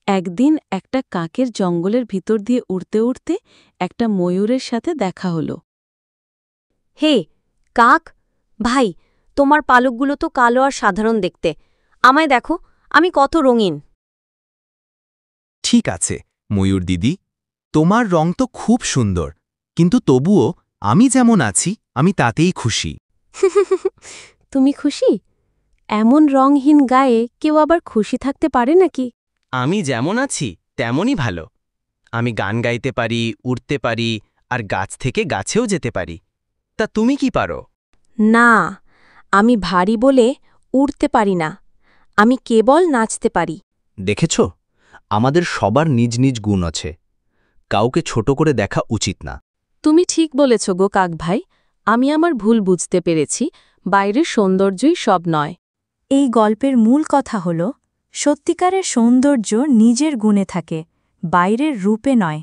একদিন একটা কাকের জঙ্গলের ভিতর দিয়ে উড়তে উড়তে একটা ময়ূরের সাথে দেখা হলো। হে কাক ভাই, তোমার পালকগুলো তো কালো আর সাধারণ দেখতে। আমায় দেখো, আমি কত রঙিন। ঠিক আছে ময়ূর দিদি, তোমার রং তো খুব সুন্দর, কিন্তু তবুও আমি যেমন আছি আমি তাতেই খুশি। তুমি খুশি? এমন রংহীন গায়ে কেউ আবার খুশি থাকতে পারে নাকি? আমি যেমন আছি তেমনই ভালো। আমি গান গাইতে পারি, উড়তে পারি, আর গাছ থেকে গাছেও যেতে পারি। তা তুমি কি পারো? না, আমি ভারী বলে উড়তে পারি না। আমি কেবল নাচতে পারি। দেখেছ, আমাদের সবার নিজ নিজ গুণ আছে, কাউকে ছোট করে দেখা উচিত না। তুমি ঠিক বলেছ গো কাক ভাই, আমি আমার ভুল বুঝতে পেরেছি। বাইরের সৌন্দর্যই সব নয়। এই গল্পের মূল কথা হল, সত্যিকারের সৌন্দর্য নিজের গুণে থাকে, বাইরের রূপে নয়।